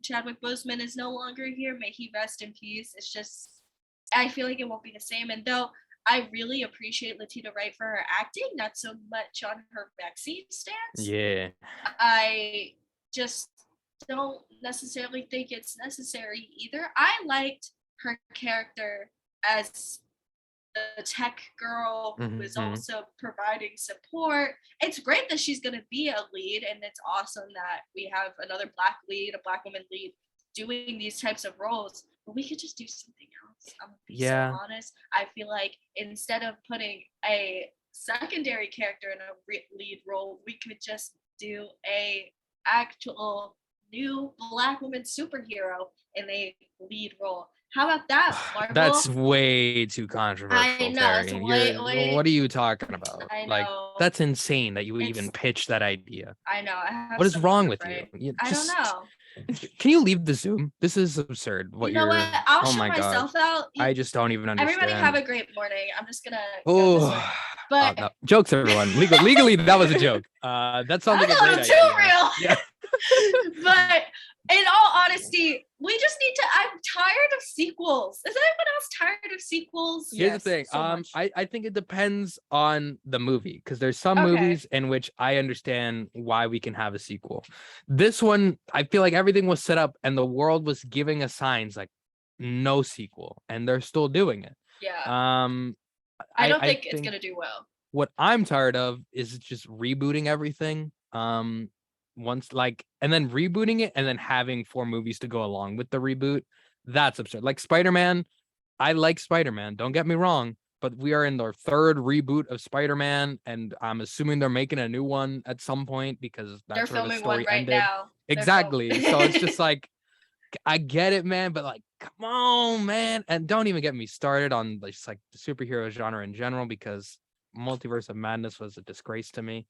Chadwick Boseman is no longer here. May he rest in peace. It's just, I feel like it won't be the same. And though I really appreciate Letitia Wright for her acting, not so much on her vaccine stance. Yeah. I just don't necessarily think it's necessary either. I liked her character as the tech girl who is also providing support. It's great that she's going to be a lead, and it's awesome that we have another black woman lead doing these types of roles, but we could just do something else. I'm gonna be so honest. I feel like instead of putting a secondary character in a lead role, we could just do a actual new black woman superhero in a lead role. How about that, Marvel? That's way too controversial. I know. Terry. What are you talking about? I Like, know. that's insane that you would even It's- pitch that idea. I know. I have What is so wrong much with right. you? I don't know. Can you leave the Zoom? This is absurd. What You know you're. what? I'll Oh show my God. myself out. I just don't even understand. Everybody have a great morning. I'm just gonna go this way. Oh, But no. Jokes, everyone. Legally, that was a joke. That sounds like a I great know, idea. too real. Yeah. but in all honesty, we just need to. I'm tired of sequels. Is anyone else tired of sequels? Here's Yes, the thing. so much. I think it depends on the movie because there's some Okay. movies in which I understand why we can have a sequel. This one, I feel like everything was set up and the world was giving us signs like no sequel, and they're still doing it. Yeah. I don't think it's gonna do well. What I'm tired of is just rebooting everything. Once and then rebooting it and then having 4 movies to go along with the reboot. That's absurd. Like Spider-Man, I like Spider-Man, don't get me wrong, but we are in the 3rd reboot of Spider-Man, and I'm assuming they're making a new one at some point because They're that's where the filming story one right ended. now. They're Exactly. filming- So it's just like, I get it, man, but like, come on, man. And don't even get me started on just like the superhero genre in general, because Multiverse of Madness was a disgrace to me.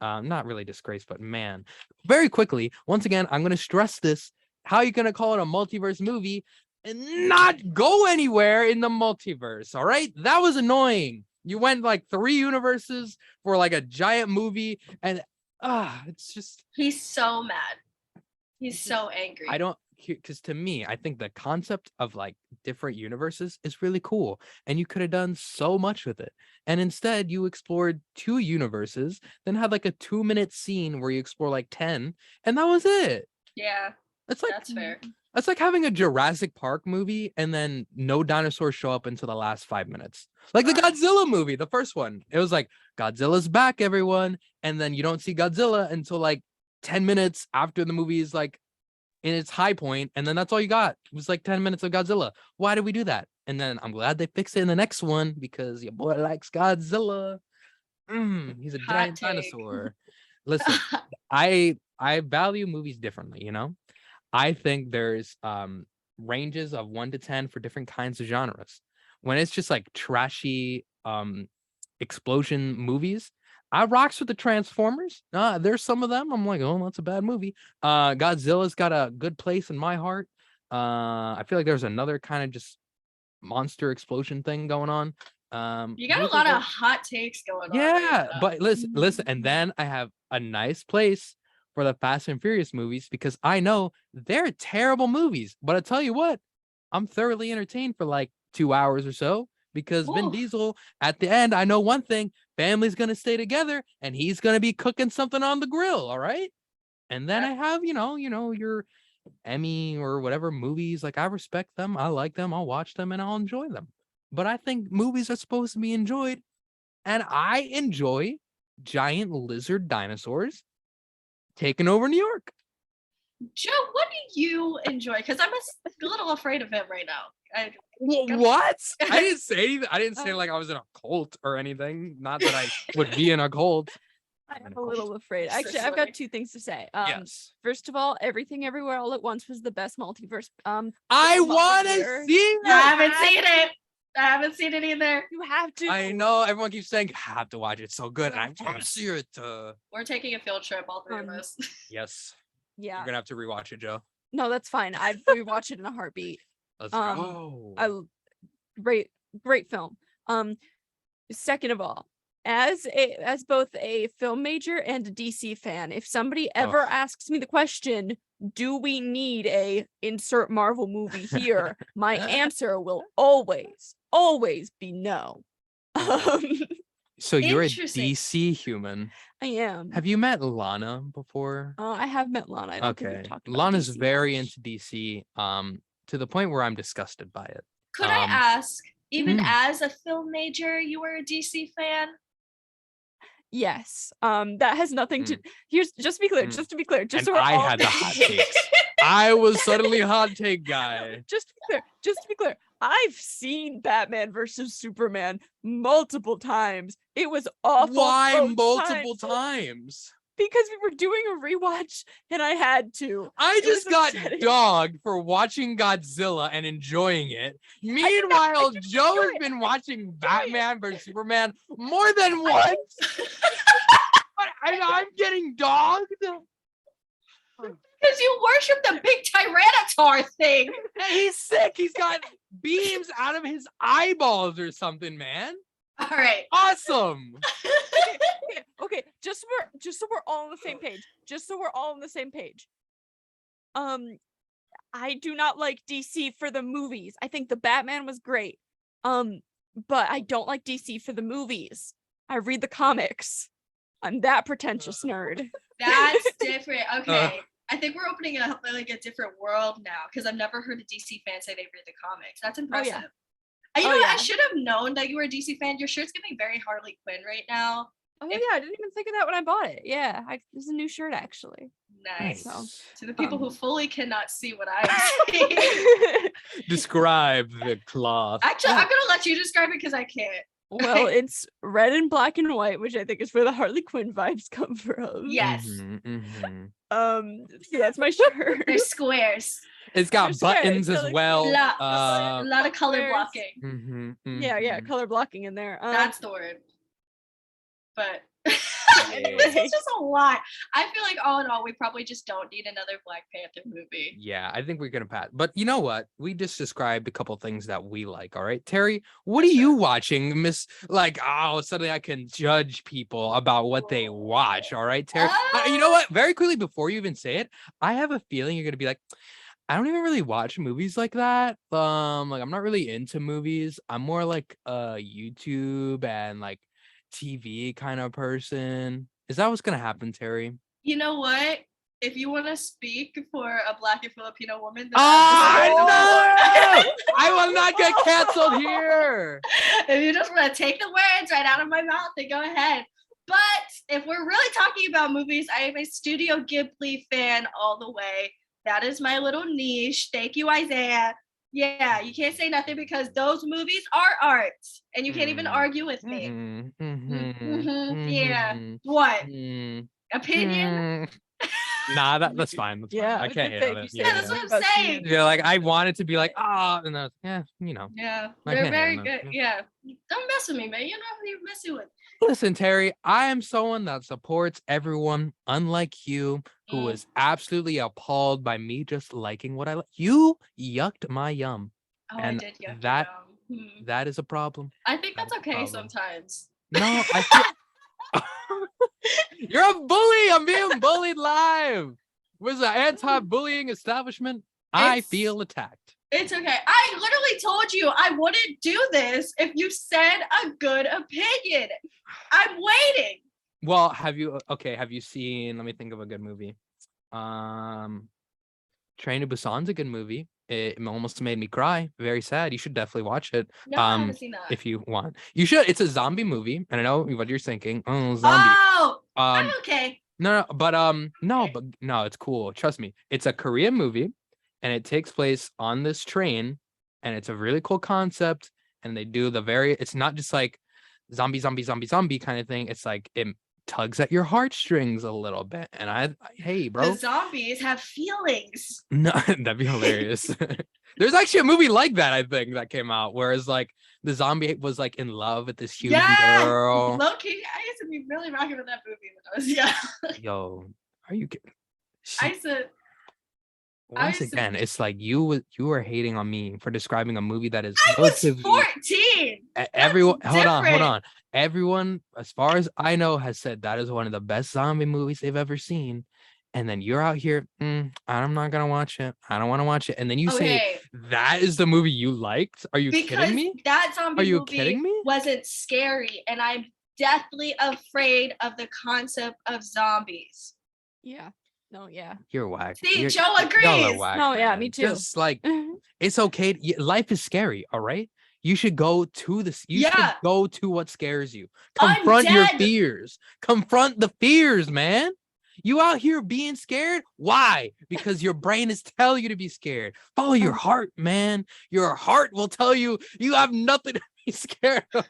Not really disgrace, but man. Very quickly, once again, I'm going to stress this. How are you going to call it a multiverse movie and not go anywhere in the multiverse? All right. That was annoying. You went like 3 universes for like a giant movie, and it's just. He's so mad. He's so angry. I don't, because to me, I think the concept of like different universes is really cool, and you could have done so much with it. And instead, you explored 2 universes, then had like a 2-minute scene where you explore like 10, and that was it. Yeah, It's like that's fair. It's like having a Jurassic Park movie and then no dinosaurs show up until the last 5 minutes. Like the Right. Godzilla movie, the first one. It was like, Godzilla's back, everyone. And then you don't see Godzilla until like 10 minutes after the movie is like in its high point. And then that's all you got. It was like 10 minutes of Godzilla. Why did we do that? And then I'm glad they fixed it in the next one because your boy likes Godzilla. He's a Hot giant take. dinosaur. Listen, I value movies differently, you know? I think there's ranges of 1 to 10 for different kinds of genres. When it's just like trashy explosion movies, I rocks with the Transformers. There's some of them I'm like, oh, that's a bad movie. Godzilla's got a good place in my heart. I feel like there's another kind of just monster explosion thing going on. You got a lot of hot takes going on. Yeah, right now. but listen, and then I have a nice place for the Fast and Furious movies because I know they're terrible movies, but I tell you what, I'm thoroughly entertained for like 2 hours or so because Vin Ooh. Diesel at the end, I know one thing, family's gonna stay together and he's gonna be cooking something on the grill, all right? And then I have, you know, your Emmy or whatever movies, like I respect them, I like them, I'll watch them and I'll enjoy them. But I think movies are supposed to be enjoyed, and I enjoy giant lizard dinosaurs taking over New York. Joe, what do you enjoy? Because I'm a little afraid of him right now. What? I didn't say anything. I didn't say like I was in a cult or anything. Not that I would be in a cult. I'm a little afraid. So Actually, I've sorry. got 2 things to say. Yes. First of all, Everything Everywhere All at Once was the best multiverse. I film of the want to year. see I that. haven't seen it. I haven't seen it either. You have to. I know everyone keeps saying you have to watch it. It's so good. And I want to see it. We're taking a field trip, all 3 of us. Yes. Yeah. You're gonna have to rewatch it, Joe. No, that's fine. I'd rewatch it in a heartbeat. Let's Um, go. Great film. Second of all, as both a film major and a DC fan, if somebody ever asks me the question, do we need a insert Marvel movie here? My answer will always be no. So you're a Interesting. DC human. I am. Have you met Lana before? I have met Lana. I don't think Okay. we've talked about Lana's DC very much. into DC, to the point where I'm disgusted by it. Could I Um, ask, even hmm. as a film major, you were a DC fan? Yes. That has nothing to. Here's just to be clear. Mm. Just to be clear. Just And so we're I all- had the hot takes. I was suddenly hot take guy. Just to be clear. Just to be clear. I've seen Batman versus Superman multiple times. It was awful. Why both multiple times. times? because we were doing a rewatch and I had to. I It just was got upsetting. dogged for watching Godzilla and enjoying it. Meanwhile, didn't Joe enjoy has it. been watching Batman vs Superman more than once. But I'm getting dogged. Because you worship the big Tyranitar thing. Hey, he's sick. He's got beams out of his eyeballs or something, man. All right. Awesome. Okay, just so we're all on the same page. Just so we're all on the same page. I do not like DC for the movies. I think the Batman was great. But I don't like DC for the movies. I read the comics. I'm that pretentious nerd. That's different. Okay. I think we're opening up like a different world now because I've never heard a DC fan say they read the comics. That's impressive. You know what? I should have known that you were a DC fan. Your shirt's giving very Harley Quinn right now. Oh yeah, I didn't even think of that when I bought it. Yeah, this is a new shirt actually. Nice. So, to the people who fully cannot see what I'm seeing. Describe the cloth. Actually, I'm gonna let you describe it because I can't. well, it's red and black and white, which I think is where the Harley Quinn vibes come from. Yes. Yeah, that's my shirt. There's squares. It's got There's squares, buttons so as like well. a lot of color squares. blocking. Yeah, color blocking in there. That's the word. But Anyway. this is just a lot. I feel like all in all, we probably just don't need another Black Panther movie. Yeah, I think we're gonna pass. But you know what? We just described a couple things that we like. All right, Terry, what are you watching, Miss? Like, oh, suddenly I can judge people about what they watch. All right, Terry. You know what? Very quickly before you even say it, I have a feeling you're gonna be like, I don't even really watch movies like that. Like I'm not really into movies. I'm more like YouTube and like TV kind of person. Is that what's gonna happen, Terry? You know what? If you want to speak for a Black and Filipino woman, then No! I will not get canceled here. If you just want to take the words right out of my mouth, then go ahead. But if we're really talking about movies, I am a Studio Ghibli fan all the way. That is my little niche. Thank you, Isaiah. Yeah, you can't say nothing because those movies are art, and you can't even argue with me. Yeah. What? Opinion? Nah, that's fine. That's fine. I can't hate on it. Yeah, that's what I'm saying. Yeah, like I wanted to be like, and then you know. Yeah, I they're can't very hate on good. it. Yeah, don't mess with me, man. You know who you're messing with. Listen, Terry, I am someone that supports everyone, unlike you, who was absolutely appalled by me just liking what I like. You yucked my yum. Oh, and I did. Yeah, that is a problem. I think that's That's a okay problem. sometimes. No, I feel you're a bully. I'm being bullied live. Was an anti-bullying establishment? I It's- feel attacked. It's okay. I literally told you I wouldn't do this if you said a good opinion. I'm waiting. Well, have you seen, let me think of a good movie. Train to Busan's a good movie. It almost made me cry. Very sad. You should definitely watch it. No, I haven't seen that. If you want. You should. It's a zombie movie. And I know what you're thinking. Oh, zombie. Oh, I'm okay. No, but it's cool. Trust me. It's a Korean movie and it takes place on this train and it's a really cool concept. And they do it's not just like zombie kind of thing. It's like it tugs at your heartstrings a little bit. And hey, bro. The zombies have feelings. No, that'd be hilarious. There's actually a movie like that, I think, that came out, whereas like the zombie was like in love with this human girl. Low key, I used to be really rocking with that movie when I was young. Yo, are you kidding? I used to. Once again, it's like you were hating on me for describing a movie that is I was 14. Everyone, hold different. on. Everyone, as far as I know, has said that is one of the best zombie movies they've ever seen. And then you're out here, I'm not gonna watch it. I don't want to watch it. And then you say that is the movie you liked. Are you kidding me? That zombie Are you movie kidding me? wasn't scary, and I'm deathly afraid of the concept of zombies. Yeah. No, yeah. You're whack. See, Joe y'all are agrees. whack, No, yeah, man. me too. Just like it's okay. Life is scary. All right. You should go to this. You should go to what scares you. Confront your Undead. fears. Confront the fears, man. You out here being scared? Why? Because your brain is telling you to be scared. Follow your heart, man. Your heart will tell you you have nothing to be scared of.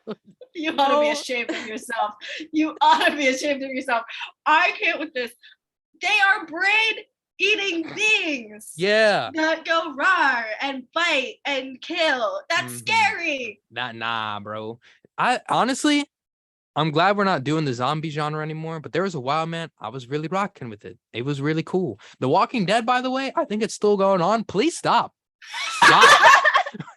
You ought to be ashamed of yourself. You ought to be ashamed of yourself. I can't with this. They are brain-eating beings. Yeah. That go rawr and bite and kill. That's scary. Nah, bro. I'm glad we're not doing the zombie genre anymore, but there was a while, man, I was really rocking with it. It was really cool. The Walking Dead, by the way, I think it's still going on. Please stop.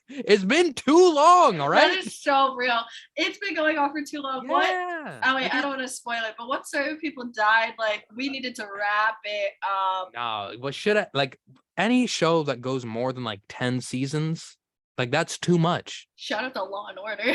It's been too long, all right? That is so real. It's been going on for too long. Yeah. What? Oh wait, I don't want to spoil it, but what certain people died, like we needed to wrap it up. No, what should I like any show that goes more than like 10 seasons? Like that's too much. Shout out to Law and Order.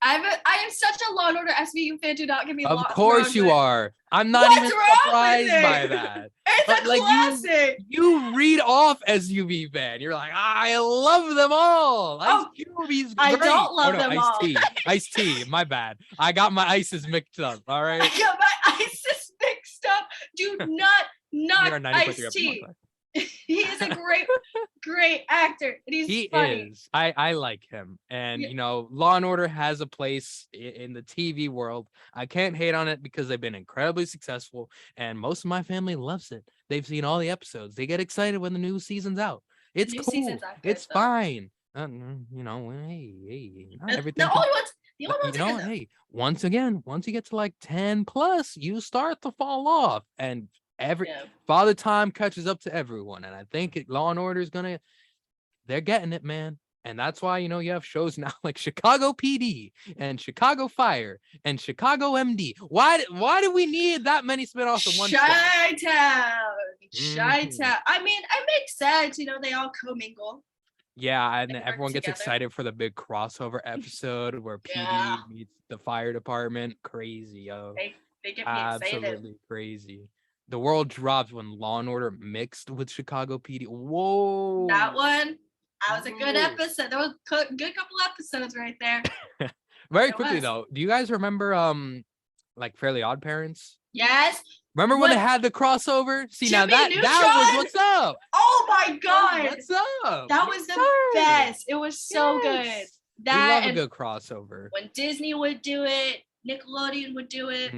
I am such a Law and Order SVU fan. Do not give me. Of course you are. I'm not even surprised by that. It's but a classic. You read off SUV fan. You're like, I love them all. Ice Cube's great. I don't love them all. Ice tea. My bad. I got my ices mixed up. All right. I got my ices mixed up. Do not Ice Tea. He is a great actor. And he's funny. Is. I like him. And you know, Law and Order has a place in the TV world. I can't hate on it because they've been incredibly successful, and most of my family loves it. They've seen all the episodes. They get excited when the new season's out. It's cool. It's fine. You know, hey, not everything. The old ones are good, hey, once you get to like 10 plus, you start to fall off, and Father Time catches up to everyone, and I think Law and Order is they're getting it, man. And that's why, you know, you have shows now like Chicago PD and Chicago Fire and Chicago MD. Why do we need that many spinoffs of one show? Chi-Town. I mean, it makes sense. You know, they all commingle. Yeah, and everyone gets excited for the big crossover episode where PD meets the fire department. Crazy, yo. They get me excited. Absolutely crazy. The world dropped when Law and Order mixed with Chicago PD. Whoa. That one, that was a good episode. There was a good couple episodes right there. Very quickly though, do you guys remember like Fairly Odd Parents? Yes. Remember when they had the crossover? See, Jimmy now that was what's up. Oh my god. What's up? That was the best. It was so good. That we love a good crossover. When Disney would do it, Nickelodeon would do it.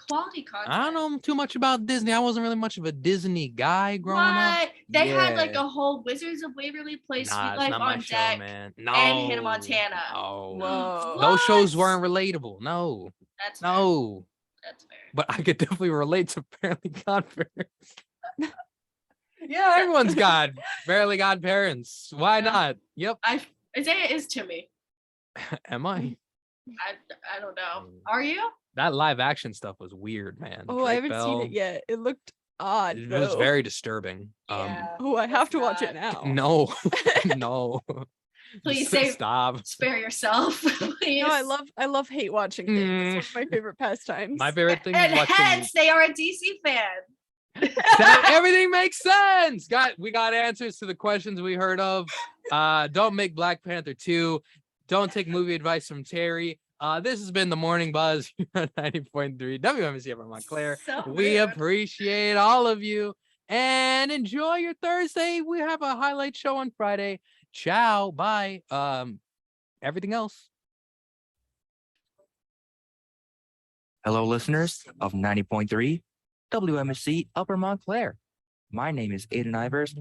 Quality content. I don't know too much about Disney. I wasn't really much of a Disney guy growing up. They had like a whole Wizards of Waverly Place, Sweet Life on Deck, man. and Hannah Montana. No. Those shows weren't relatable. No. That's fair. But I could definitely relate to Fairly Godparents. Yeah, everyone's got Fairly Godparents. Why not? Yep. Isaiah is to me. Am I? I don't know. Are you? That live action stuff was weird, man. Oh, I haven't seen it yet. It looked odd. It was very disturbing. Yeah. I have to watch it now. No, no. Please stop. Spare yourself. Please. No, I love hate watching things. It's one of my favorite pastimes. My favorite thing and is watching. Hence, they are a DC fan. Everything makes sense. We got answers to the questions we heard of. Don't make Black Panther 2. Don't take movie advice from Terry. This has been the Morning Buzz 90.3 WMC from Montclair. We appreciate all of you and enjoy your Thursday. We have a highlight show on Friday. Ciao. Bye. Everything else. Hello, listeners of 90.3 WMC Upper Montclair. My name is Aiden Ivers,